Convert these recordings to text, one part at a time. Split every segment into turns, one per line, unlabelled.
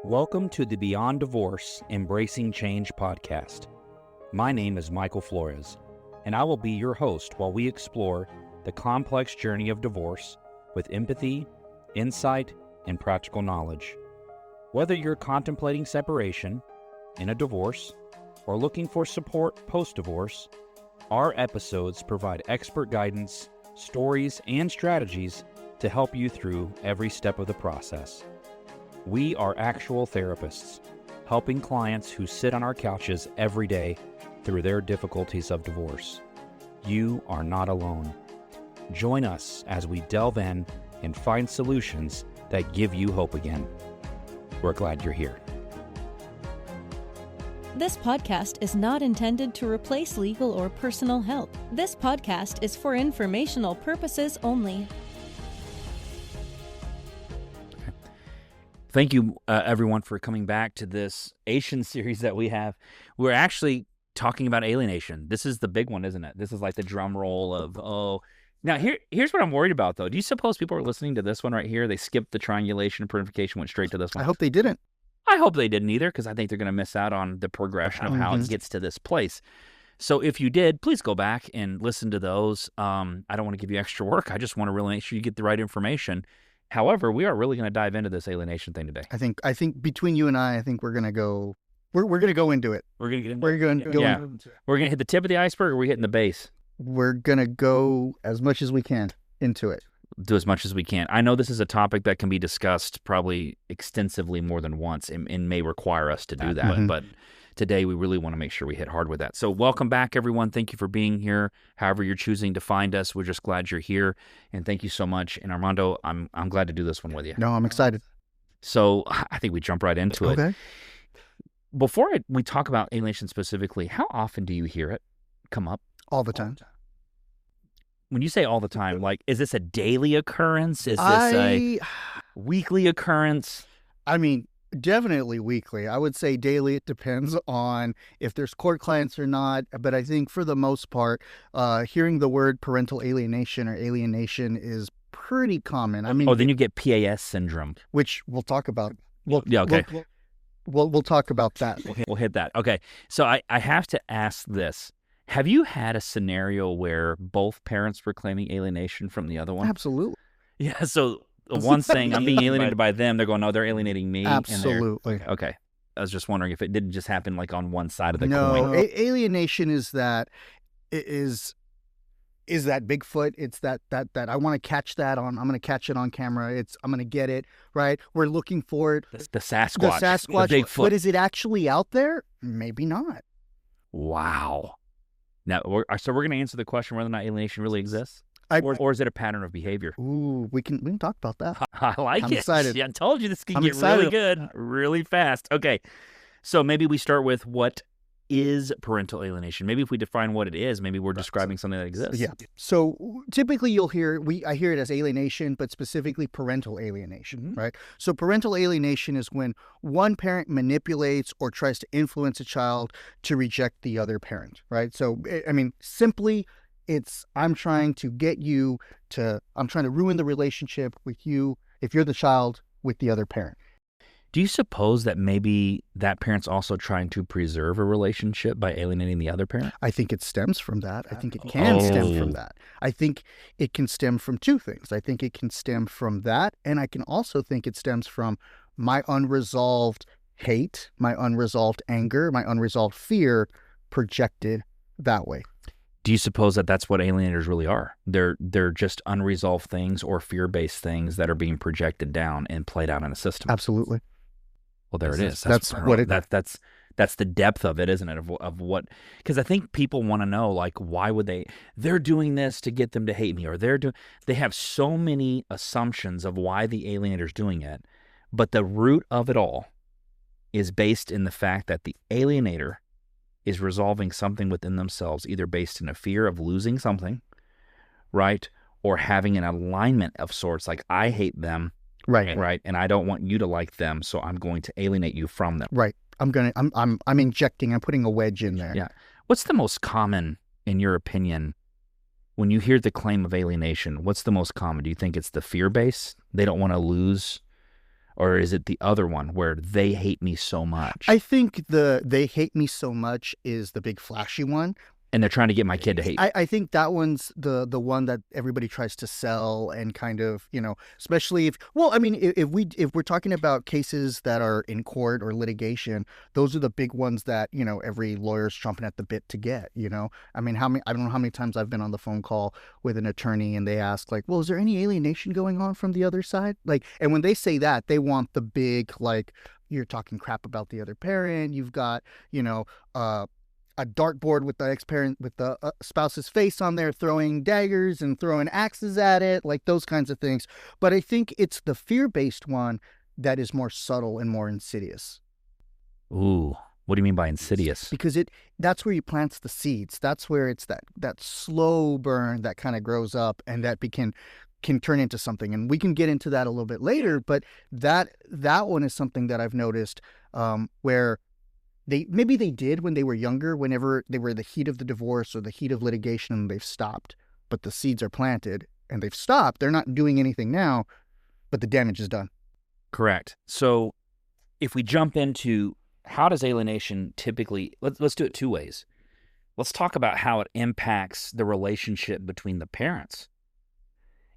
Welcome to the Beyond Divorce Embracing Change podcast. My name is Michael Flores, and I will be your host while we explore the complex journey of divorce with empathy, insight, and practical knowledge. Whether you're contemplating separation, in a divorce, or looking for support post-divorce, our episodes provide expert guidance, stories, and strategies to help you through every step of the process. We are actual therapists, helping clients who sit on our couches every day through their difficulties of divorce. You are not alone. Join us as we delve in and find solutions that give you hope again. We're glad you're here.
This podcast is not intended to replace legal or personal help. This podcast is for informational purposes only.
Thank you, everyone, for coming back to this Ation series that we have. We're actually talking about alienation. This is the big one, isn't it? This is like the drum roll of, Now, here's what I'm worried about, though. Do you suppose people are listening to this one right here? They skipped the triangulation and parentification, went straight to this one.
I hope they didn't.
I hope they didn't either, because I think they're going to miss out on the progression of how it gets to this place. So if you did, please go back and listen to those. I don't want to give you extra work. I just want to really make sure you get the right information. However, we are really going to dive into this alienation thing today.
I think between you and I think we're going to go. We're going to go into it.
We're going to get into
We're going to go into it.
We're going to hit the tip of the iceberg, or are we hitting the base?
We're going to go as much as we can into it.
Do as much as we can. I know this is a topic that can be discussed probably extensively more than once and may require us to do that. But today we really want to make sure we hit hard with that. So welcome back, everyone. Thank you for being here. However you're choosing to find us, we're just glad you're here. And thank you so much. And Armando, I'm glad to do this one with you.
No, I'm excited.
So I think we jump right into it.
Okay.
Before we talk about alienation specifically, how often do you hear it come up?
All the time.
When you say all the time, like, is this a daily occurrence? Is this a weekly occurrence?
I mean, definitely weekly. I would say daily. It depends on if there's court clients or not. But I think for the most part, hearing the word parental alienation or alienation is pretty common. I mean,
then you get PAS syndrome,
which we'll talk about.
Okay.
We'll talk about that.
We'll hit that. Okay. So I have to ask this. Have you had a scenario where both parents were claiming alienation from the other one?
Absolutely.
Yeah. So the one's saying I'm being alienated by them. They're going, no, they're alienating me.
Absolutely.
Okay. I was just wondering if it didn't just happen like on one side of the
coin.
coin.
Alienation is that Bigfoot. It's that I want to catch that on. I'm going to catch it on camera. I'm going to get it right. We're looking for it.
The Sasquatch.
The
Bigfoot.
But is it actually out there? Maybe not.
Wow. Now, so we're going to answer the question whether or not alienation really exists, or is it a pattern of behavior?
Ooh, we can talk about that.
I like it.
I'm excited.
Yeah, I told you this can get really good, really fast. Okay, so maybe we start with what is parental alienation. Maybe if we define what it is, maybe we're describing something that exists.
Yeah. So typically you'll hear, I hear it as alienation, but specifically parental alienation, right? So parental alienation is when one parent manipulates or tries to influence a child to reject the other parent, right? So, I mean, simply I'm trying to ruin the relationship with you, if you're the child, with the other parent.
Do you suppose that maybe that parent's also trying to preserve a relationship by alienating the other parent?
I think it stems from that. I think it can stem from that. I think it can stem from two things. I think it can stem from that, and I can also think it stems from my unresolved hate, my unresolved anger, my unresolved fear projected that way.
Do you suppose that that's what alienators really are? They're just unresolved things or fear-based things that are being projected down and played out in a system?
Absolutely.
Well, there it is.
That's
the depth of it, isn't it? Of what? Because I think people want to know, like, why would they're doing this to get them to hate me, or they have so many assumptions of why the alienator's doing it, but the root of it all is based in the fact that the alienator is resolving something within themselves, either based in a fear of losing something, right, or having an alignment of sorts, like I hate them. Right. And I don't want you to like them, so I'm going to alienate you from them.
Right. I'm putting a wedge in there.
Yeah. What's the most common, in your opinion, when you hear the claim of alienation, what's the most common? Do you think it's the fear base? They don't want to lose? Or is it the other one where they hate me so much?
I think the they hate me so much is the big flashy one.
And they're trying to get my kid to hate me.
I think that one's the one that everybody tries to sell and kind of, especially if we're talking about cases that are in court or litigation, those are the big ones that, every lawyer's chomping at the bit to get, I mean, I don't know how many times I've been on the phone call with an attorney and they ask like, well, is there any alienation going on from the other side? Like, and when they say that, they want the big, like, you're talking crap about the other parent. You've got, a dartboard with the ex-parent, with the spouse's face on there, throwing daggers and throwing axes at it, like those kinds of things. But I think it's the fear-based one that is more subtle and more insidious.
Ooh, what do you mean by insidious?
Because that's where you plant the seeds. That's where it's that slow burn that kind of grows up and that can turn into something. And we can get into that a little bit later, but that one is something that I've noticed where maybe they did when they were younger, whenever they were the heat of the divorce or the heat of litigation, and they've stopped. But the seeds are planted and they've stopped. They're not doing anything now, but the damage is done.
Correct. So if we jump into how does alienation typically, let's do it two ways. Let's talk about how it impacts the relationship between the parents.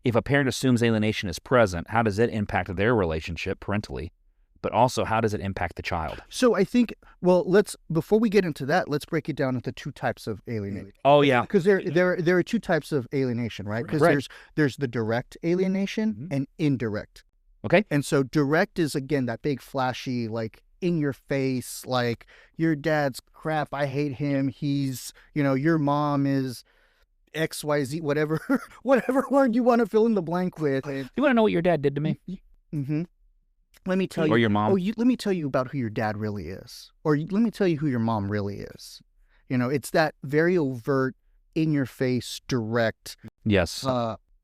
If a parent assumes alienation is present, how does it impact their relationship parentally? But also, how does it impact the child?
So I think, before we get into that, let's break it down into two types of alienation.
Oh, yeah.
Because there are two types of alienation, right? Because there's the direct alienation and indirect.
Okay.
And so direct is, again, that big flashy, like, in your face, like, your dad's crap, I hate him, he's, your mom is XYZ, whatever word you want to fill in the blank with.
You want to know what your dad did to me?
Mm-hmm. Let me tell you.
Or your mom.
Let me tell you about who your dad really is. Or let me tell you who your mom really is. It's that very overt, in your face, direct.
Yes.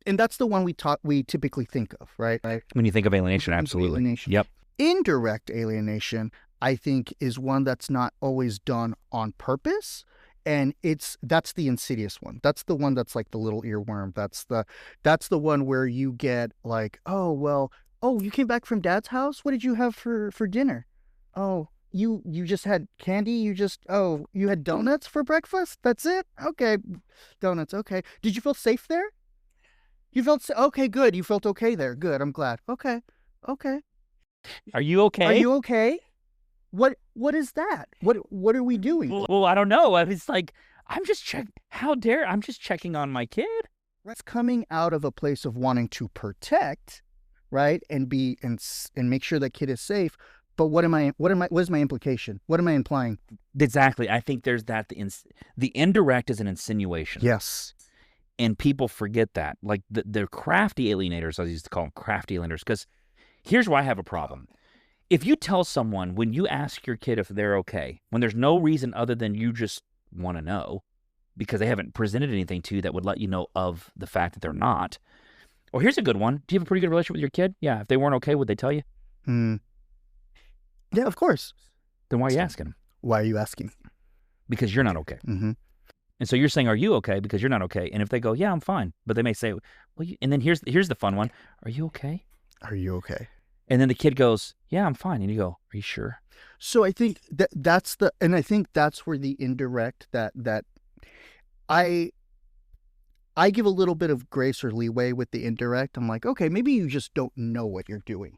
And that's the one we typically think of, right?
When you think of alienation, absolutely.
Alienation.
Yep.
Indirect alienation, I think, is one that's not always done on purpose. And that's the insidious one. That's the one that's like the little earworm. That's the one where you get like, oh, you came back from dad's house? What did you have for dinner? Oh, you just had candy? You had donuts for breakfast? That's it? Okay, donuts, okay. Did you feel safe there? Okay, good. You felt okay there. Good, I'm glad. Okay.
Are you okay?
Are you okay? What is that? What are we doing?
Well, I don't know. It's like, I'm just checking on my kid.
That's coming out of a place of wanting to protect, right? And make sure that kid is safe. But what is my implication? What am I implying?
Exactly. I think there's that. The indirect is an insinuation.
Yes.
And people forget that. Like the crafty alienators, I used to call them crafty alienators, because here's why I have a problem. If you tell someone, when you ask your kid if they're okay, when there's no reason other than you just want to know, because they haven't presented anything to you that would let you know of the fact that they're not. Or here's a good one. Do you have a pretty good relationship with your kid? Yeah. If they weren't okay, would they tell you?
Yeah, of course.
Then why are you asking them?
Why are you asking?
Because you're not okay.
Mm-hmm.
And so you're saying, are you okay? Because you're not okay. And if they go, yeah, I'm fine. But they may say, well, and then here's the fun one. Are you okay?
Are you okay?
And then the kid goes, yeah, I'm fine. And you go, are you sure?
So I think that's where the indirect that I give a little bit of grace or leeway with the indirect. I'm like, okay, maybe you just don't know what you're doing.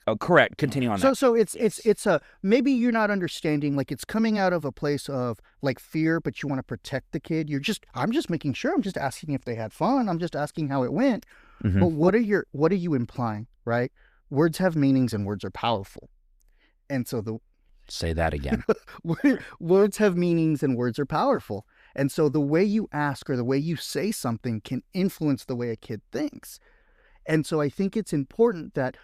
Oh, correct. Continue on that.
So it's maybe you're not understanding, like, it's coming out of a place of like fear, but you want to protect the kid. I'm just making sure. I'm just asking if they had fun. I'm just asking how it went. Mm-hmm. But what are you implying, right? Words have meanings and words are powerful. And so
say that again.
Words have meanings and words are powerful. And so the way you ask or the way you say something can influence the way a kid thinks. And so I think it's important that,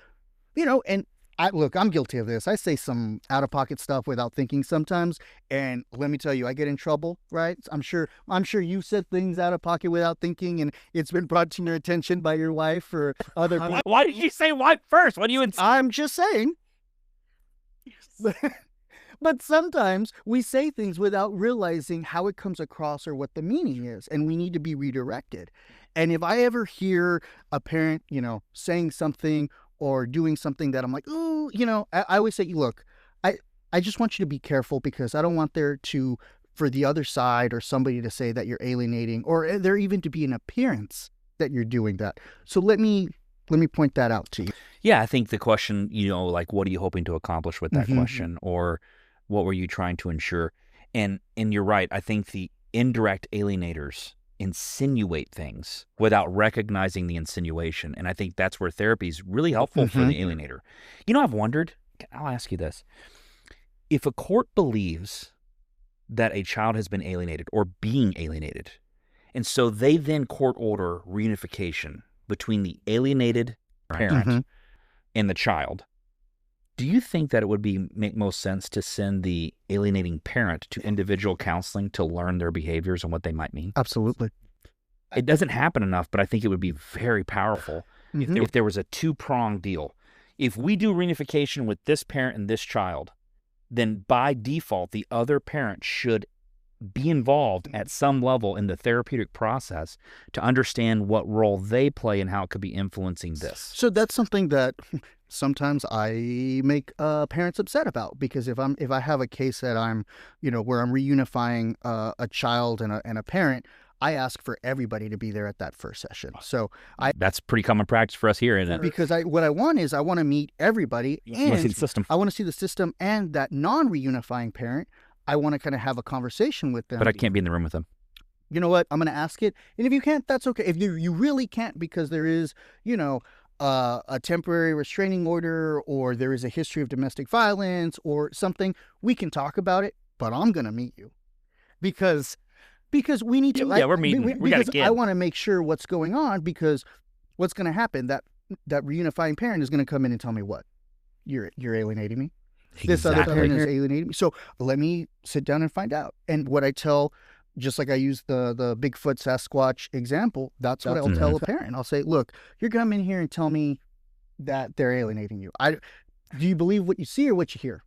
and I'm guilty of this. I say some out-of-pocket stuff without thinking sometimes. And let me tell you, I get in trouble, right? I'm sure you said things out of pocket without thinking, and it's been brought to your attention by your wife or other people.
Why did you say wife first? What do you...
I'm just saying. But sometimes we say things without realizing how it comes across or what the meaning is, and we need to be redirected. And if I ever hear a parent, saying something or doing something that I'm like, ooh, I always say, look, I just want you to be careful because I don't want for the other side or somebody to say that you're alienating, or there even to be an appearance that you're doing that. So let me point that out to you.
Yeah, I think the question, like, what are you hoping to accomplish with that question, or what were you trying to ensure? And you're right. I think the indirect alienators insinuate things without recognizing the insinuation, and I think that's where therapy is really helpful for the alienator. I've wondered. I'll ask you this: if a court believes that a child has been alienated or being alienated, and so they then court order reunification between the alienated parent and the child, do you think that it would make most sense to send the alienating parent to individual counseling to learn their behaviors and what they might mean?
Absolutely.
It doesn't happen enough, but I think it would be very powerful if there was a two-pronged deal. If we do reunification with this parent and this child, then by default, the other parent should be involved at some level in the therapeutic process to understand what role they play and how it could be influencing this.
So that's something that sometimes I make parents upset about, because if I have a case that I'm, where I'm reunifying a child and a parent, I ask for everybody to be there at that first session. So
that's pretty common practice for us here, isn't it?
Because what I want to meet everybody, and
see the system.
I want to see the system, and that non-reunifying parent, I want to kind of have a conversation with them.
But I can't be in the room with them.
You know what? I'm going to ask it. And if you can't, that's okay. If you really can't because there is, a temporary restraining order, or there is a history of domestic violence or something, we can talk about it, but I'm going to meet you. Because we need to...
we're meeting. We got a kid.
I want to make sure what's going on, because what's going to happen, that reunifying parent is going to come in and tell me what? You're alienating me.
Exactly.
This other parent is alienating me. So let me sit down and find out. And what I tell, just like I use the Bigfoot Sasquatch example, that's what I'll tell a parent. I'll say, look, you're coming here and tell me that they're alienating you. Do you believe what you see or what you hear?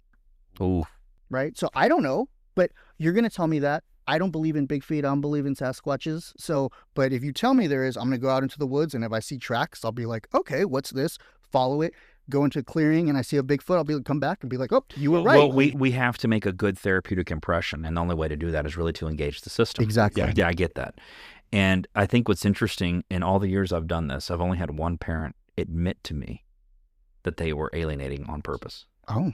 Oh.
Right? So I don't know, but you're going to tell me that. I don't believe in Bigfeet. I don't believe in Sasquatches. So, but if you tell me there is, I'm going to go out into the woods, and if I see tracks, I'll be like, okay, what's this? Follow it. Go into a clearing, and I see a Bigfoot, I'll come back and be like, oh, you were right.
Well, we have to make a good therapeutic impression, and the only way to do that is really to engage the system.
Exactly.
Yeah, I get that. And I think what's interesting, in all the years I've done this, I've only had one parent admit to me that they were alienating on purpose.
Oh.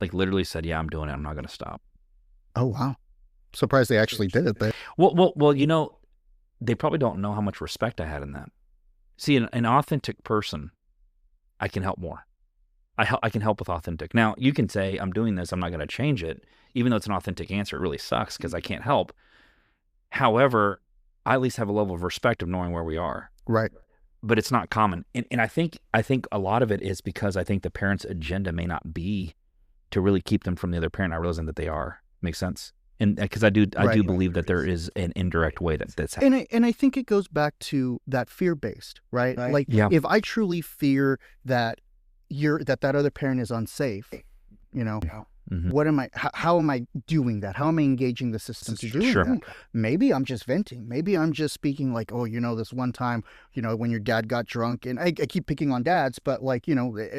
Like literally said, yeah, I'm doing it. I'm not going to stop.
Oh, wow. Surprised they actually did it. But...
Well, they probably don't know how much respect I had in that. See, an authentic person, I can help more. I can help with authentic. Now, you can say, I'm doing this, I'm not going to change it. Even though it's an authentic answer, it really sucks because I can't help. However, I at least have a level of respect of knowing where we are.
Right.
But it's not common. And I think a lot of it is because I think the parent's agenda may not be to really keep them from the other parent, not realizing that they are. Makes sense? And because I do believe that there is an indirect way that's happening.
And I think it goes back to that fear-based, right? Like, if I truly fear that that other parent is unsafe, what am I? How am I doing that? How am I engaging the system to do that? Maybe I'm just venting. Maybe I'm just speaking like, oh, this one time, when your dad got drunk, and I keep picking on dads, but like,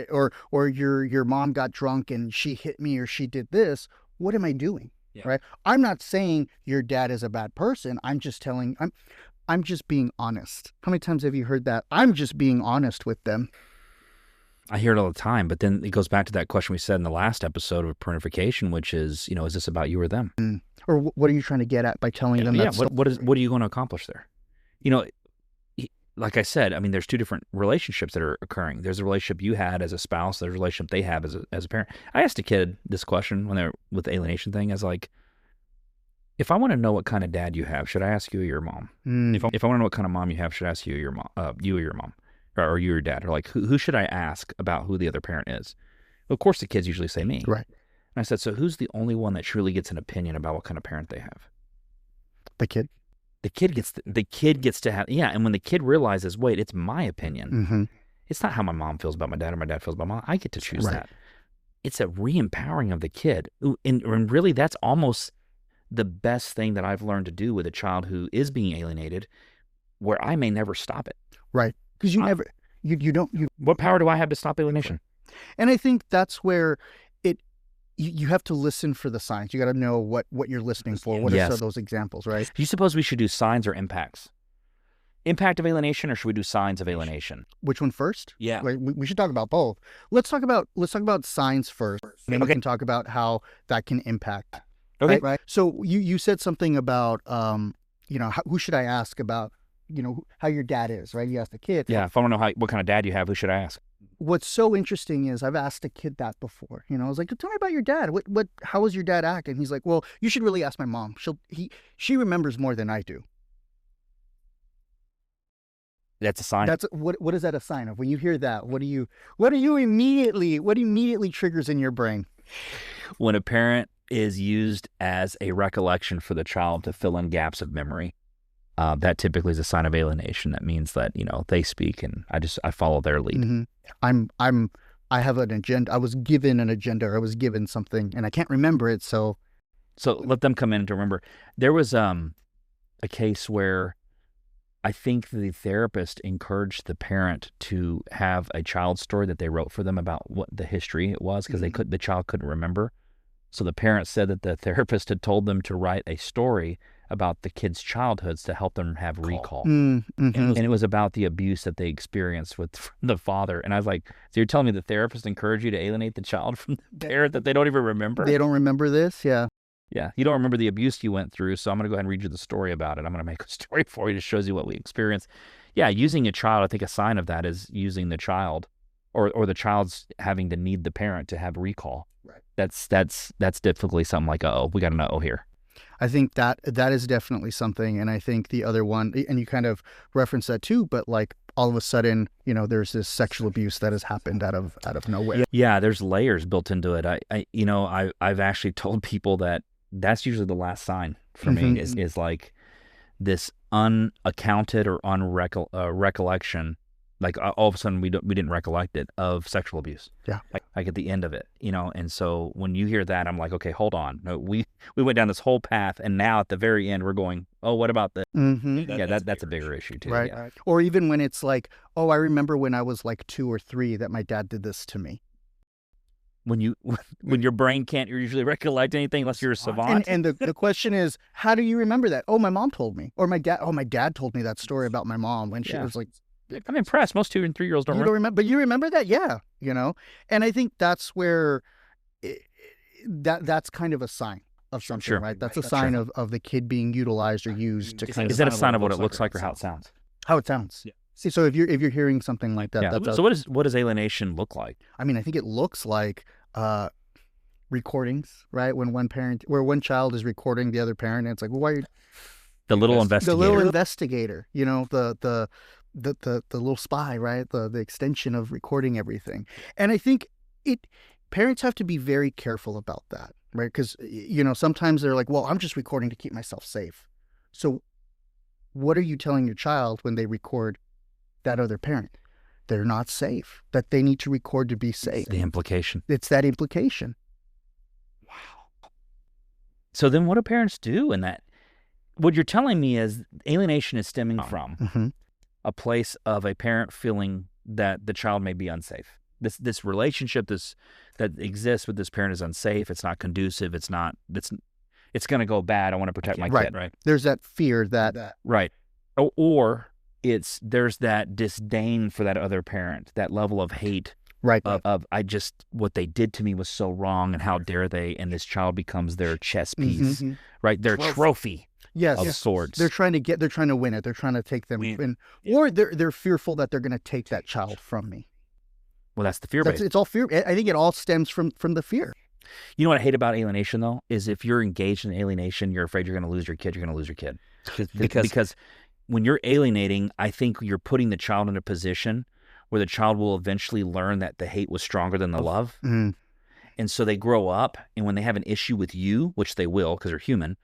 or your mom got drunk and she hit me or she did this. What am I doing? Yeah. Right. I'm not saying your dad is a bad person. I'm just I'm just being honest. How many times have you heard that? I'm just being honest with them.
I hear it all the time, but then it goes back to that question we said in the last episode of Parentification, which is, is this about you or them?
Or what are you trying to get at by telling them that?
What are you going to accomplish there? Like I said, I mean, there's two different relationships that are occurring. There's a relationship you had as a spouse. There's a relationship they have as a parent. I asked a kid this question when they're with the alienation thing. I was like, if I want to know what kind of dad you have, should I ask you or your mom? If I want to know what kind of mom you have, should I ask you or your mom? You or your mom, or you or your dad? Or like, who should I ask about who the other parent is? Well, of course, the kids usually say me.
Right.
And I said, so who's the only one that truly gets an opinion about what kind of parent they have?
The kid.
The kid gets to have, and when the kid realizes, wait, it's my opinion. It's not how my mom feels about my dad or my dad feels about mom. I get to choose that. it's a re-empowering of the kid. And really, that's almost the best thing that I've learned to do with a child who is being alienated, where I may never stop it.
Right. Because
What power do I have to stop alienation?
And I think that's where you have to listen for the signs. You got to know what you're listening for. What are those examples, right?
Do you suppose we should do signs or impacts? Impact of alienation, or should we do signs of alienation?
Which one first?
Yeah.
Like, we should talk about both. Let's talk about signs first. Then we can talk about how that can impact.
Okay.
Right? So you said something about who should I ask about how your dad is, right? You asked the kid.
Yeah. If I want to know what kind of dad you have, who should I ask?
What's so interesting is I've asked a kid that before. I was like, tell me about your dad. How was your dad acting? He's like, well, you should really ask my mom. She remembers more than I do.
That's a sign.
What is that a sign of? When you hear that, what immediately triggers in your brain?
When a parent is used as a recollection for the child to fill in gaps of memory, that typically is a sign of alienation. That means that they speak and I follow their lead.
Mm-hmm. I have an agenda. I was given an agenda. Or I was given something, and I can't remember it. So
let them come in to remember. There was a case where I think the therapist encouraged the parent to have a child story that they wrote for them about what the history it was, because the child couldn't remember. So the parent said that the therapist had told them to write a story about the kids' childhoods to help them have recall.
Mm-hmm.
And it was about the abuse that they experienced with the father. And I was like, so you're telling me the therapist encouraged you to alienate the child from the parent that they don't even remember?
They don't remember this? Yeah.
Yeah. You don't remember the abuse you went through, so I'm going to go ahead and read you the story about it. I'm going to make a story for you that shows you what we experienced. Yeah, using a child, I think a sign of that is using the child or the child's having to need the parent to have recall.
Right.
That's typically something like, we got an uh-oh here.
I think that is definitely something. And I think the other one, and you kind of referenced that too, but like all of a sudden, there's this sexual abuse that has happened out of nowhere.
Yeah, there's layers built into it. I've actually told people that's usually the last sign for me is like this unaccounted or recollection. Like all of a sudden we didn't recollect it, of sexual abuse.
Yeah.
Like at the end of it, and so when you hear that, I'm like, okay, hold on. No, we went down this whole path, and now at the very end we're going, oh, what about this?
Mm-hmm.
That's a bigger issue too.
Right.
Yeah.
Or even when it's like, oh, I remember when I was like 2 or 3 that my dad did this to me.
When your brain can't usually recollect anything unless you're a savant.
And the question is, how do you remember that? Oh, my mom told me, or my dad told me that story about my mom when she was like.
I'm impressed. Most 2 and 3-year-olds don't
remember. But you remember that? Yeah. And I think that's where that's kind of a sign of something, right? That's a sign of the kid being utilized or used to kind of.
Is that a sign of what it looks like or how it sounds?
How it sounds. Yeah. See, so if you're hearing something like that,
so what does alienation look like?
I mean, I think it looks like recordings, right? When one child is recording the other parent, and it's like, well, why are you...
The little investigator.
The little investigator, the little spy, right? The extension of recording everything. And I think parents have to be very careful about that, right? Because, sometimes they're like, well, I'm just recording to keep myself safe. So what are you telling your child when they record that other parent? They're not safe, that they need to record to be safe.
It's the implication.
It's that implication.
Wow. So then what do parents do in that? What you're telling me is alienation is stemming from a place of a parent feeling that the child may be unsafe. This relationship that exists with this parent is unsafe. It's not conducive. It's going to go bad. I want to protect my kid. Right.
There's that fear that.
Right. Or there's that disdain for that other parent, that level of hate.
Right.
Of what they did to me was so wrong, and how dare they? And this child becomes their chess piece, right? Their trophy.
Yes.
Of sorts.
They're trying to win it. They're trying to take them in, or they're fearful that they're going to take that child from me.
Well, that's the fear base.
It's all fear. I think it all stems from the fear.
You know what I hate about alienation, though, is if you're engaged in alienation, you're afraid you're going to lose your kid. You're going to lose your kid because when you're alienating, I think you're putting the child in a position where the child will eventually learn that the hate was stronger than the love, and so they grow up, and when they have an issue with you, which they will because they're human,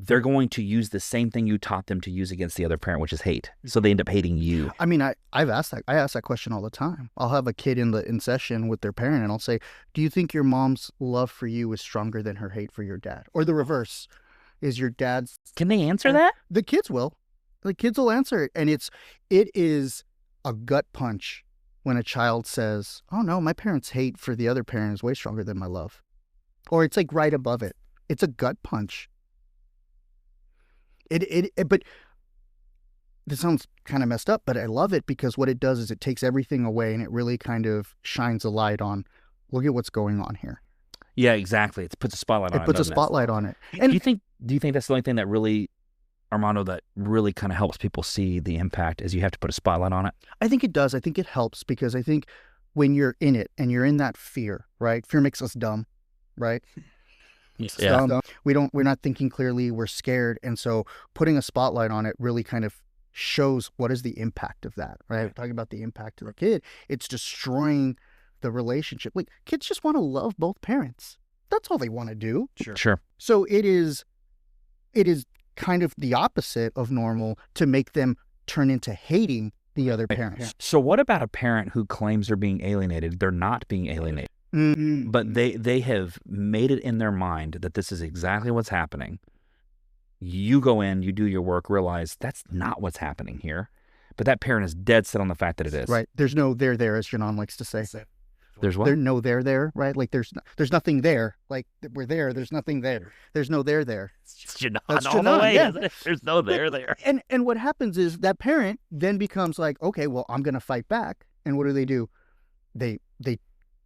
they're going to use the same thing you taught them to use against the other parent, which is hate. So they end up hating you.
I mean, I ask that question all the time. I'll have a kid in session with their parent, and I'll say, "Do you think your mom's love for you is stronger than her hate for your dad?" Or the reverse, is your dad's?
Can they answer that?
The kids will. The kids will answer it, and it is a gut punch when a child says, "Oh no, my parents' hate for the other parent is way stronger than my love," or it's like right above it. It's a gut punch. But this sounds kind of messed up, but I love it because what it does is it takes everything away and it really kind of shines a light on, look at what's going on here.
Yeah, exactly. It puts a spotlight on it.
It puts a spotlight on it. And
do you think that's the only thing that really, Armando, that really kind of helps people see the impact is you have to put a spotlight on it?
I think it does. I think it helps because I think when you're in it and you're in that fear, right? Fear makes us dumb, right?
Yeah.
Dumb. We're not thinking clearly. We're scared. And so putting a spotlight on it really kind of shows what is the impact of that, right? We're talking about the impact of the kid. It's destroying the relationship. Like, kids just want to love both parents. That's all they want to do.
Sure.
So it is kind of the opposite of normal to make them turn into hating the other parent.
So what about a parent who claims they're being alienated? They're not being alienated.
Mm-hmm.
But they have made it in their mind that this is exactly what's happening. You go in, you do your work, realize that's not what's happening here. But that parent is dead set on the fact that it is.
Right. There's no there, as Janon likes to say.
There's what?
There's no there, right? Like there's nothing there. Like we're there. There's nothing there. There's no there.
It's Janon
That's
all
Janon,
the way,
yeah.
isn't it? There's no there.
And what happens is that parent then becomes like, okay, well, I'm going to fight back. And what do?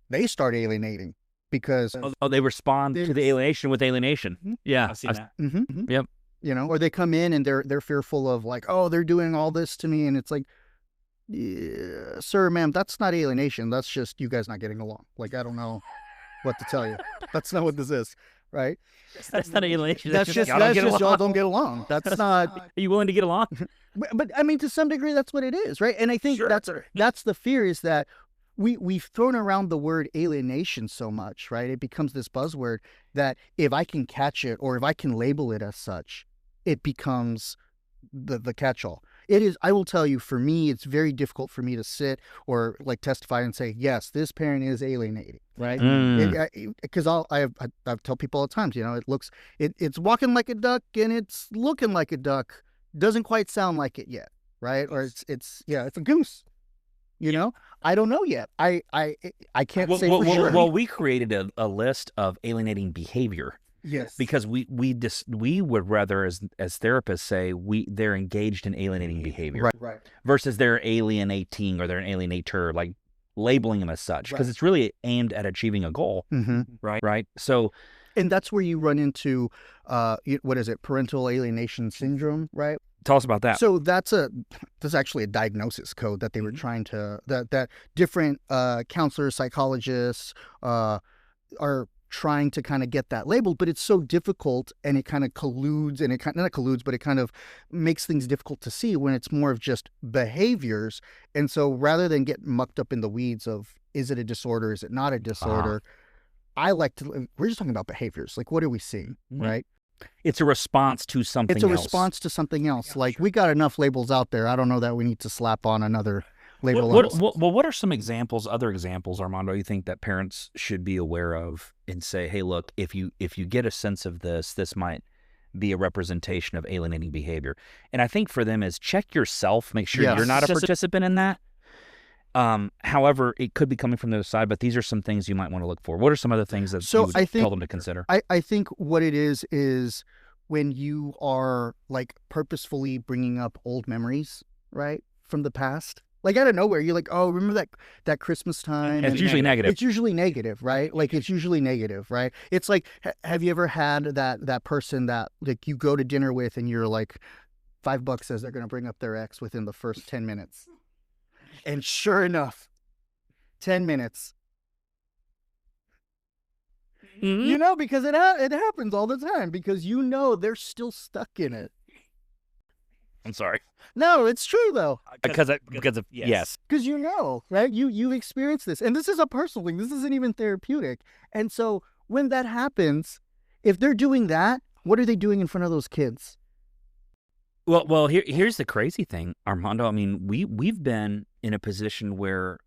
They start alienating because
They respond to the alienation with alienation.
Mm-hmm.
Yeah,
I've seen that.
Mm-hmm.
Yep.
Or they come in and they're fearful of like, oh, they're doing all this to me, and it's like, yeah, sir, ma'am, that's not alienation. That's just you guys not getting along. Like, I don't know what to tell you. That's not what this is, right?
That's not alienation.
That's just y'all don't get along. That's not.
Are you willing to get along?
But I mean, to some degree, that's what it is, right? And I think that's the fear is that we've thrown around the word alienation so much, right? It becomes this buzzword that if I can catch it or if I can label it as such, it becomes the catch-all. It is, I will tell you, for me, it's very difficult for me to sit or like testify and say, yes, this parent is alienating, right? Because I tell people all the time, it's walking like a duck and it's looking like a duck. Doesn't quite sound like it yet, right? Or it's a goose. I don't know yet. I can't say for sure.
Well, we created a list of alienating behavior.
Yes.
Because we would rather as therapists say they're engaged in alienating behavior.
Right.
Versus they're alienating or they're an alienator, like labeling them as such. Because it's really aimed at achieving a goal.
Mm-hmm.
Right. So,
and that's where you run into what is it? Parental alienation syndrome, right?
Tell us about that.
So that's actually a diagnosis code that they were trying to that different counselors, psychologists are trying to kind of get that labeled, but it's so difficult and it kind of colludes and it kind of makes things difficult to see when it's more of just behaviors. And so rather than get mucked up in the weeds of is it a disorder, is it not a disorder, we're just talking about behaviors. Like, what are we seeing, right?
It's a response to something else.
It's a response to something else. Like, we got enough labels out there. I don't know that we need to slap on another label.
What are some other examples, Armando, you think that parents should be aware of and say, hey, look, if you get a sense of this might be a representation of alienating behavior. And I think for them is check yourself, make sure you're not a participant in that. However, it could be coming from the other side, but these are some things you might want to look for. What are some other things that you would tell them to consider?
I think what it is when you are like purposefully bringing up old memories, right, from the past. Like out of nowhere, you're like, oh, remember that Christmas time?
And it's usually negative.
It's usually negative, right? Like it's usually negative, right? It's like, have you ever had that person that like you go to dinner with and you're like, $5 says they're going to bring up their ex within the first 10 minutes. And sure enough, 10 minutes.
Mm-hmm.
Because it happens all the time because they're still stuck in it.
I'm sorry.
No, it's true though.
Because of yes.
Because right? You've experienced this. And this is a personal thing. This isn't even therapeutic. And so when that happens, if they're doing that, What are they doing in front of those kids?
Well, here's the crazy thing, Armando. I mean, we've been in a position where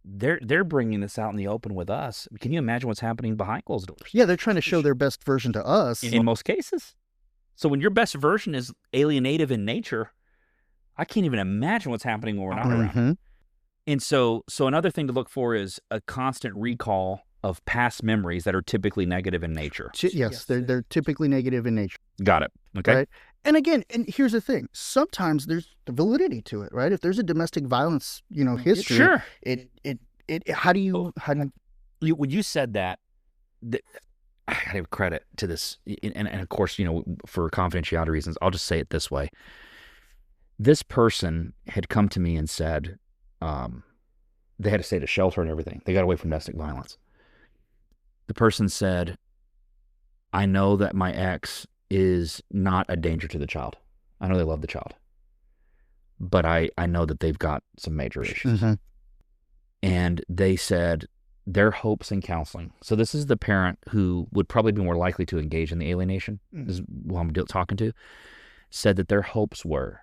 they're bringing this out in the open with us. Can you imagine what's happening behind closed doors?
Yeah, they're trying to show their best version to us.
In most cases. So when your best version is alienative in nature, I can't even imagine what's happening when we're not around. And so another thing to look for is a constant recall of past memories that are typically negative in nature.
Yes, they're typically negative in nature.
Got it. Okay.
Right? And again, and here's the thing. Sometimes there's validity to it, right? If there's a domestic violence, history,
sure.
How do you
when you said that I gotta give credit to this, and of course, for confidentiality reasons, I'll just say it this way. This person had come to me and said they had to stay at a shelter and everything. They got away from domestic violence. The person said, I know that my ex is not a danger to the child. I know they love the child. But I know that they've got some major issues. And they said their hopes in counseling. So this is the parent who would probably be more likely to engage in the alienation, is who I'm talking to, said that their hopes were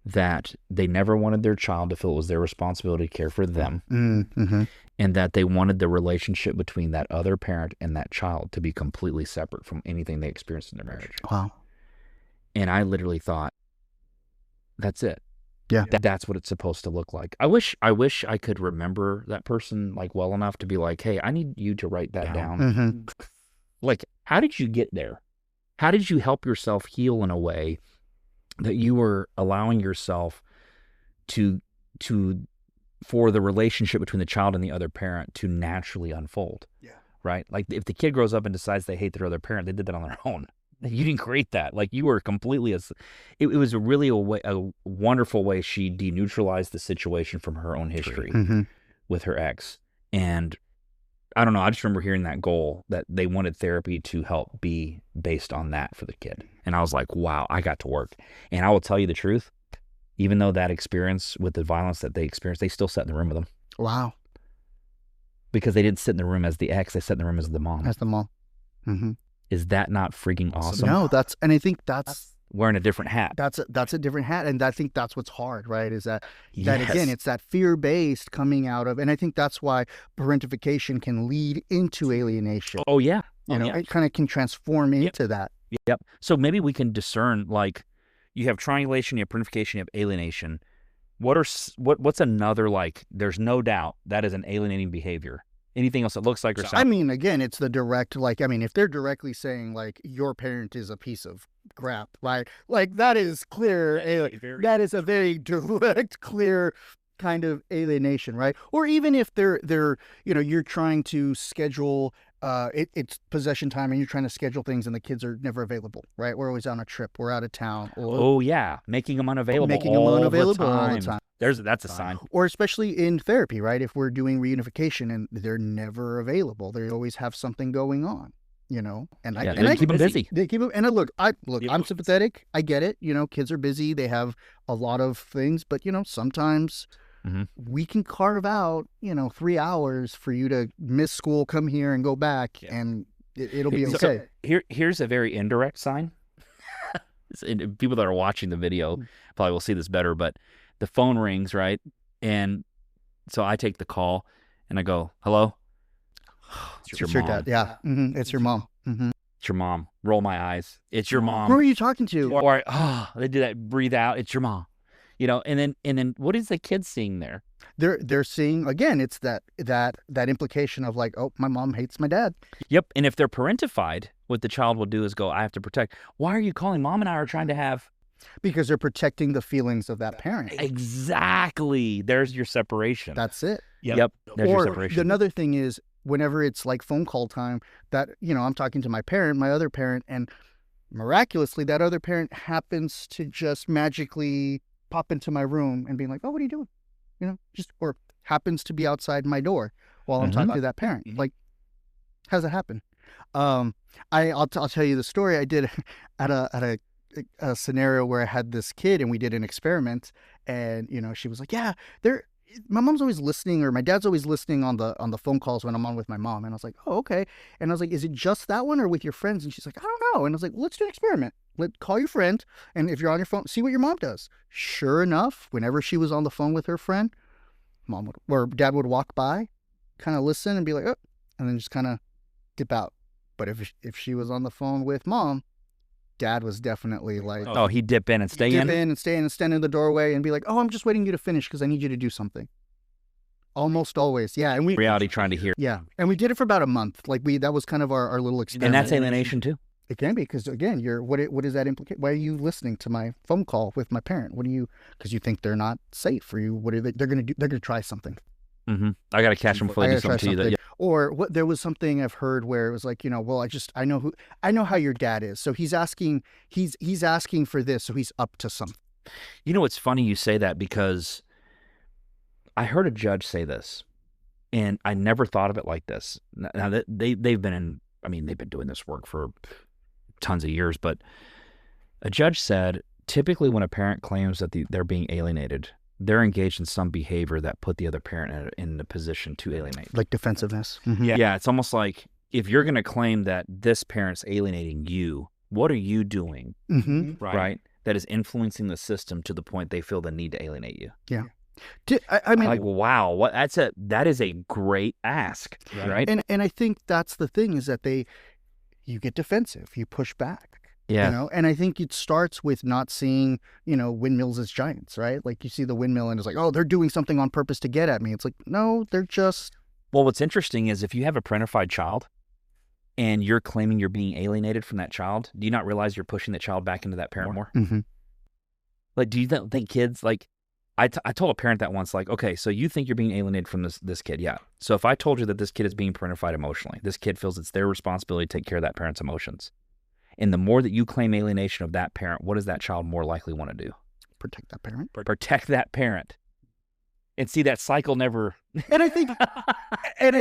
that they never wanted their child to feel it was their responsibility to care for them, and that they wanted the relationship between that other parent and that child to be completely separate from anything they experienced in their marriage.
Wow.
And I literally thought, that's it.
Yeah.
That's what it's supposed to look like. I wish I could remember that person well enough to be like, hey, I need you to write that down. Like, how did you get there? How did you help yourself heal in a way that you were allowing yourself for the relationship between the child and the other parent to naturally unfold? Yeah. Right? Like, if the kid grows up and decides they hate their other parent, they did that on their own. You didn't create that. Like, you were completely, it was really a wonderful way she deneutralized the situation from her own history with her ex. And I don't know, I just remember hearing that goal that they wanted therapy to help be based on that for the kid. And I was like, wow, I got to work. And I will tell you the truth, even though that experience with the violence that they experienced, they still sat in the room with them. Wow. Because they didn't sit in the room as the ex, they sat in the room as the mom.
As the mom.
Is that not freaking awesome?
No, and I think that's
wearing a different hat.
That's a different hat, and I think that's what's hard, right? Is that again, it's that fear-based coming out of, and I think that's why parentification can lead into alienation.
Oh yeah,
it kind of can transform into that.
Yep. So maybe we can discern, like, you have triangulation, you have parentification, you have alienation. What's another, like, there's no doubt that is an alienating behavior. Anything else that looks like or sounds?
I mean, again, it's the direct, if they're directly saying, like, your parent is a piece of crap, right? Like, that is clear. That is a very direct, clear kind of alienation, right? Or even if they're you're trying to schedule, it's possession time and you're trying to schedule things and the kids are never available, right? We're always on a trip. We're out of town.
Making them unavailable
all the time.
That's a sign.
Or especially in therapy, right? If we're doing reunification and they're never available, they always have something going on, And I
keep them busy.
They keep them. And I'm sympathetic. I get it. Kids are busy. They have a lot of things, but sometimes we can carve out 3 hours for you to miss school, come here, and go back, and it'll be okay.
So here's a very indirect sign. People that are watching the video probably will see this better, but the phone rings, right? And so I take the call and I go, hello? It's your mom.
Dad. Yeah. It's your mom.
It's your mom. Roll my eyes. It's your mom.
Who are you talking to?
Or they do that, breathe out. It's your mom. And then what is the kid seeing there?
They're seeing, again, it's that implication of, like, oh, my mom hates my dad.
Yep. And if they're parentified, what the child will do is go, I have to protect. Why are you calling? Mom and I are trying to have.
Because they're protecting the feelings of that parent.
Exactly. There's your separation.
That's it.
Yep. There's your separation.
Another thing is, whenever it's like phone call time, that, I'm talking to my other parent, and miraculously that other parent happens to just magically pop into my room and being like, oh, what are you doing? Or happens to be outside my door while I'm talking to that parent. Like, how's that happen? I'll tell you the story. I did at a scenario where I had this kid and we did an experiment, and she was like, yeah, my mom's always listening, or my dad's always listening on the phone calls when I'm on with my mom. And I was like, oh, okay. And I was like, is it just that one or with your friends? And she's like, I don't know. And I was like, well, let's do an experiment. Call your friend, and if you're on your phone, see what your mom does. Sure enough, whenever she was on the phone with her friend, dad would walk by, kind of listen and be like, oh, and then just kind of dip out. But if she was on the phone with mom, dad was definitely like,
oh, he'd dip in and stay
in and stand in the doorway and be like, oh, I'm just waiting you to finish because I need you to do something. Almost always, yeah. And
reality trying to hear.
Yeah, and we did it for about a month. Like that was kind of our little experiment.
And that's alienation too.
It can be, because again, what does that implicate? Why are you listening to my phone call with my parent? Because you think they're not safe for you. What are they're going to do? They're going to try something.
Mm-hmm. I got to catch them before they do something to you.
Or there was something I've heard where it was like, well, I know how your dad is. So he's asking for this. So he's up to something.
It's funny you say that, because I heard a judge say this, and I never thought of it like this. Now they've been doing this work for tons of years, but a judge said typically when a parent claims that they're being alienated, they're engaged in some behavior that put the other parent in a position to alienate.
Like defensiveness. Mm-hmm.
Yeah, it's almost like if you're going to claim that this parent's alienating you, what are you doing,
mm-hmm.
right? That is influencing the system to the point they feel the need to alienate you.
Yeah. I mean,
like, wow, that is a great ask, right?
And I think that's the thing, is that you get defensive, you push back.
Yeah.
And I think it starts with not seeing, windmills as giants, right? Like you see the windmill and it's like, oh, they're doing something on purpose to get at me. It's like, no, they're just.
Well, what's interesting is if you have a parentified child and you're claiming you're being alienated from that child, do you not realize you're pushing the child back into that parent more?
Mm-hmm.
Like, do you think kids, like, I told a parent that once, like, okay, so you think you're being alienated from this kid. Yeah. So if I told you that this kid is being parentified emotionally, this kid feels it's their responsibility to take care of that parent's emotions. And the more that you claim alienation of that parent, what does that child more likely want to do?
Protect that parent.
Protect that parent. And see, that cycle never.
And I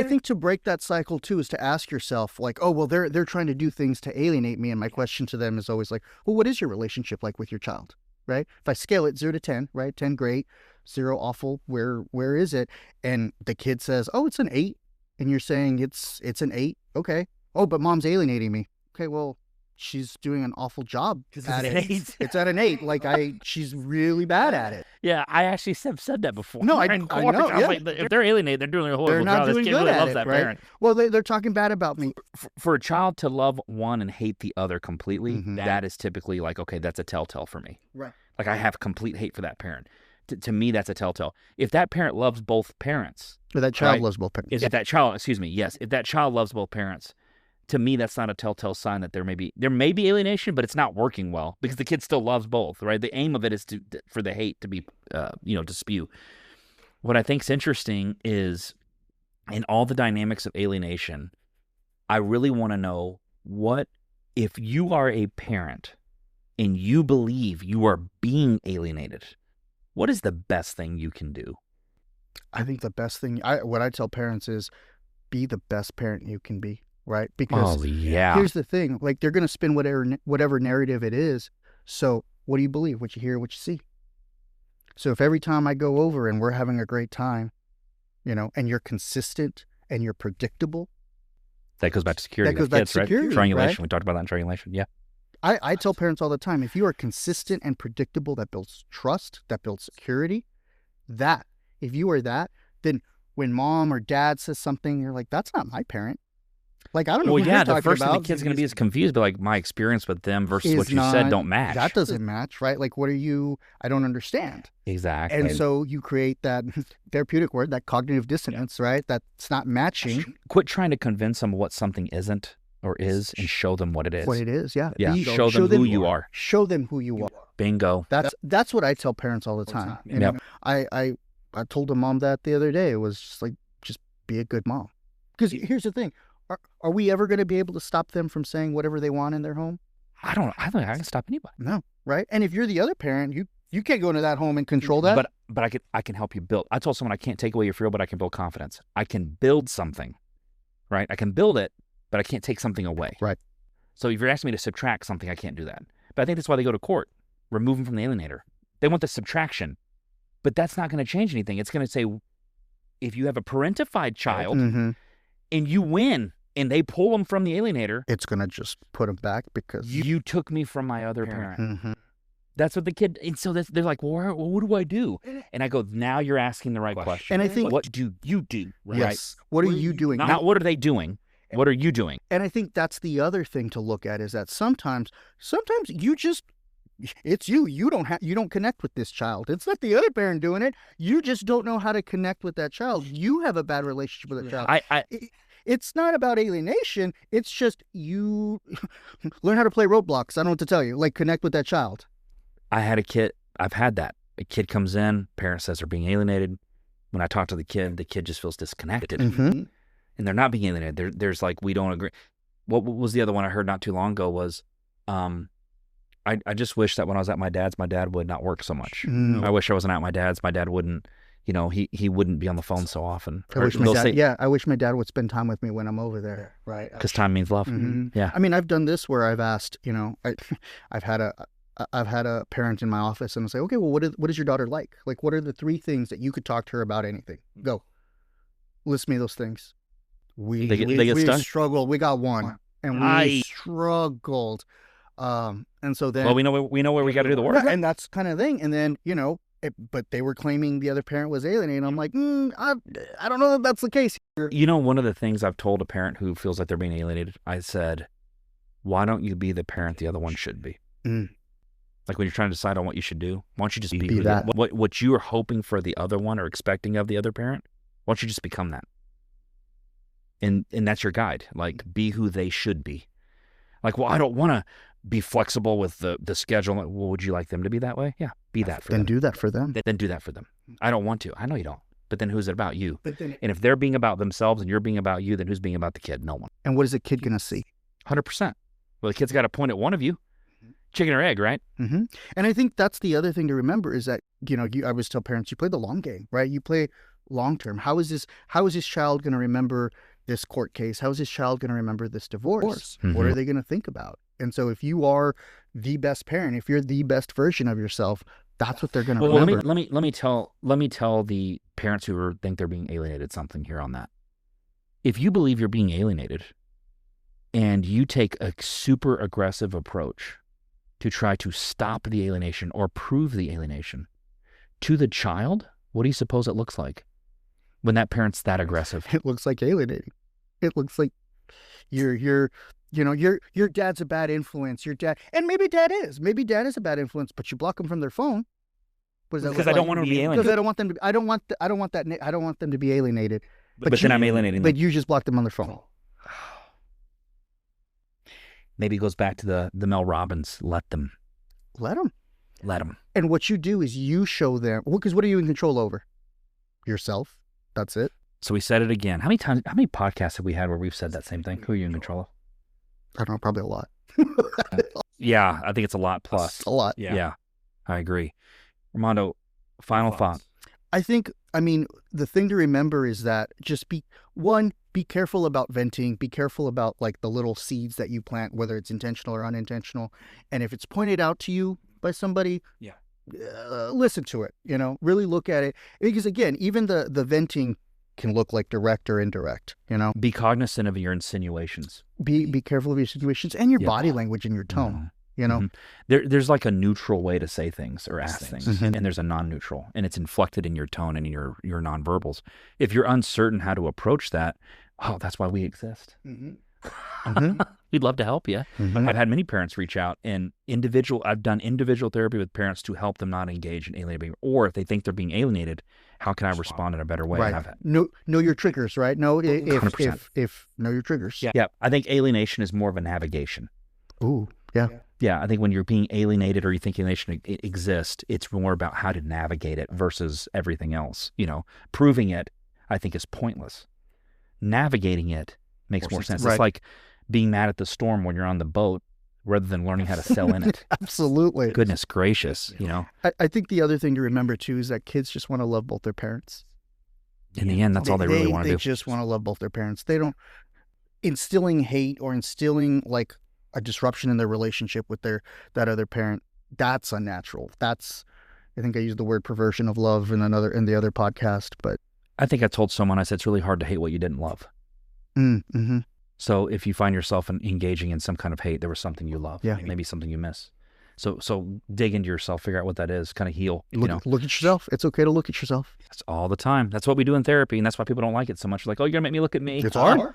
think to break that cycle too is to ask yourself, like, oh, well, they're trying to do things to alienate me. And my question to them is always like, well, what is your relationship like with your child? Right? If I scale it 0 to 10, right? 10 great, 0 awful. Where is it? And the kid says, oh, it's an 8. And you're saying it's an 8. Okay. Oh, but mom's alienating me. Okay, well, she's doing an awful job at it. It's at an 8. Like she's really bad at it.
Yeah, I actually have said that before.
No, I know. Yeah.
Like, if they're alienated, they're doing a horrible
they're not
job.
Doing
this kid
good
really
at
loves
it,
that
right?
parent.
Well, they're talking bad about me.
For a child to love one and hate the other completely,
mm-hmm.
that is typically like, okay, that's a telltale for me.
Right.
Like, I have complete hate for that parent. To me, that's a telltale. If that parent loves both parents.
Or that child loves both parents.
If that child loves both parents, to me, that's not a telltale sign that there may be alienation, but it's not working well because the kid still loves both, right? The aim of it is for the hate to be, to spew. What I think is interesting is in all the dynamics of alienation, I really want to know what, if you are a parent and you believe you are being alienated, what is the best thing you can do?
I think the best thing, what I tell parents is be the best parent you can be. Right? Because here's the thing, like they're going to spin whatever narrative it is. So what do you believe? What you hear, what you see. So if every time I go over and we're having a great time, and you're consistent and you're predictable.
That goes back to security.
That goes back to security,
right? Triangulation.
Right?
We talked about that in triangulation. Yeah.
I tell parents all the time, if you are consistent and predictable, that builds trust, that builds security. If you are that, then when mom or dad says something, you're like, that's not my parent. Like, I don't know.
Well, yeah, the first thing the kid's going to be is confused, but like my experience with them versus what you said don't match.
That doesn't match, right? Like, I don't understand.
Exactly.
And so you create that therapeutic word, that cognitive dissonance, right? That's not matching.
Quit trying to convince them what something isn't or is and show them what it is.
What it is, yeah.
Yeah, show them who you are.
Show them who you are.
Bingo.
That's what I tell parents all the time.
Yep.
I told a mom that the other day. It was just like, just be a good mom. Because here's the thing. Are we ever going to be able to stop them from saying whatever they want in their home?
I don't think I can stop anybody.
No, right? And if you're the other parent, you can't go into that home and control that.
But I can help you build. I told someone I can't take away your fear, but I can build confidence. I can build something, right? I can build it, but I can't take something away.
Right.
So if you're asking me to subtract something, I can't do that. But I think that's why they go to court. Remove them from the alienator. They want the subtraction. But that's not going to change anything. It's going to say, if you have a parentified child
Mm-hmm.
and you win and they pull them from the alienator,
It's going to just put them back because...
you took me from my other parent.
Mm-hmm.
That's what the kid, and so they're like, well, what do I do? And I go, now you're asking the right question.
And I think...
What do you do? Right?
Yes. What are you doing?
Not what are they doing? What are you doing?
And I think that's the other thing to look at, is that sometimes you just... It's you. You don't connect with this child. It's not the other parent doing it. You just don't know how to connect with that child. You have a bad relationship with that child. It's not about alienation. It's just you learn how to play Roblox. I don't know what to tell you. Like, connect with that child.
I had a kid. I've had that. A kid comes in, parent says they're being alienated. When I talk to the kid just feels disconnected.
Mm-hmm.
And they're not being alienated. There's like, we don't agree. What was the other one I heard not too long ago was, I just wish that when I was at my dad's, my dad would not work so much.
Mm.
I wish I wasn't at my dad's. My dad wouldn't, he wouldn't be on the phone so often.
I wish my dad would spend time with me when I'm over there. Right.
Because time means love.
Mm-hmm.
Yeah.
I mean, I've done this where I've asked, I've had a parent in my office and I say, okay, well, what is your daughter like? Like, what are the 3 things that you could talk to her about anything? Go. List me those things. We struggled. We got one. And we struggled. And so then...
Well, we know where we got to do the work.
And that's kind of thing. And then, but they were claiming the other parent was alienating. I'm like, I don't know if that's the case here.
One of the things I've told a parent who feels like they're being alienated, I said, why don't you be the parent the other one should be?
Mm.
Like when you're trying to decide on what you should do, why don't you just
be that?
What you are hoping for the other one or expecting of the other parent, why don't you just become that? And that's your guide. Like, be who they should be. Like, well, I don't want to be flexible with the schedule. Well, would you like them to be that way? Yeah, be that for them.
Then do that for them.
Then do that for them. I don't want to. I know you don't. But then who's it about? You. And if they're being about themselves and you're being about you, then who's being about the kid? No one.
And what is the kid going to see?
100%. Well, the kid's got to point at one of you. Chicken or egg, right?
Mm-hmm. And I think that's the other thing to remember is that, I always tell parents, you play the long game, right? You play long term. How is this child going to remember this court case? How is this child going to remember this divorce?
Mm-hmm.
What are they going to think about? And so if you are the best parent, if you're the best version of yourself, that's what they're going to remember.
Let me tell the parents who think they're being alienated something here on that. If you believe you're being alienated and you take a super aggressive approach to try to stop the alienation or prove the alienation to the child, what do you suppose it looks like when that parent's that aggressive?
It looks like alienating. It looks like your dad's a bad influence. And maybe dad is a bad influence, but you block them from their phone. What does that look like?
Because I don't want to be alienated.
Because I don't want them to. I don't want them to be alienated.
But then I'm alienating them.
But you just block them on their phone.
Maybe it goes back to the Mel Robbins. Let them.
And what you do is you show them. Because what are you in control over? Yourself. That's it.
So we said it again. How many podcasts have we had where we've said that same thing? Who are you in control of?
I don't know, probably a lot.
Yeah, I think it's a lot plus.
A lot.
Yeah, I agree. Armando, final thought.
I think, the thing to remember is that just be careful about venting. Be careful about like the little seeds that you plant, whether it's intentional or unintentional. And if it's pointed out to you by somebody, listen to it, really look at it. Because again, even the venting can look like direct or indirect,
Be cognizant of your insinuations.
Be careful of your situations and your body language and your tone,
Mm-hmm. There's like a neutral way to say things or ask things,
mm-hmm.
and there's a non-neutral, and it's inflected in your tone and in your nonverbals. If you're uncertain how to approach that, that's why we exist.
Mm-hmm. Mm-hmm.
We'd love to help you.
Mm-hmm.
I've had many parents reach out, and I've done individual therapy with parents to help them not engage in alienating, or if they think they're being alienated, how can I respond in a better way?
Right. Know your triggers, right? Know if know your triggers.
Yeah. I think alienation is more of a navigation.
Ooh, yeah.
Yeah, I think when you're being alienated or you think alienation exists, it's more about how to navigate it versus everything else. Proving it, I think, is pointless. Navigating it makes more sense.
Right.
It's like being mad at the storm when you're on the boat rather than learning how to sail in it.
Absolutely.
Goodness gracious,
I think the other thing to remember, too, is that kids just want to love both their parents.
In the end, that's all they really want to do.
They just want to love both their parents. They don't... Instilling hate or instilling, like, a disruption in their relationship with that other parent, that's unnatural. That's I think I used the word perversion of love in the other podcast, but
I think I told someone, I said, it's really hard to hate what you didn't love.
mm-hmm.
So if you find yourself engaging in some kind of hate, there was something you love, maybe something you miss. So dig into yourself, figure out what that is, kind of heal.
Look at yourself. It's okay to look at yourself.
That's all the time. That's what we do in therapy, and that's why people don't like it so much. Like, oh, you're gonna make me look at me.
It's hard.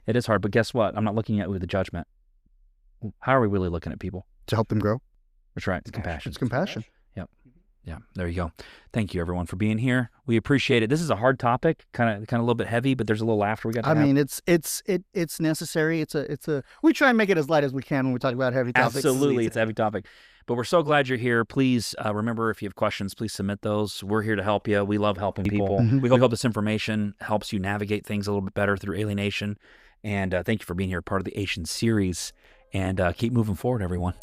It is hard, but guess what? I'm not looking at it with a judgment. How are we really looking at people?
To help them grow.
That's right. It's compassion.
It's compassion.
Yep. Yeah. There you go. Thank you, everyone, for being here. We appreciate it. This is a hard topic, kind of a little bit heavy, but there's a little laughter we got to have.
I mean, it's necessary. We try and make it as light as we can when we talk about heavy topics.
Absolutely, it's a heavy topic. But we're so glad you're here. Please remember, if you have questions, please submit those. We're here to help you. We love helping people.
Mm-hmm.
We hope this information helps you navigate things a little bit better through alienation. And thank you for being here, part of the Ation series. And keep moving forward, everyone.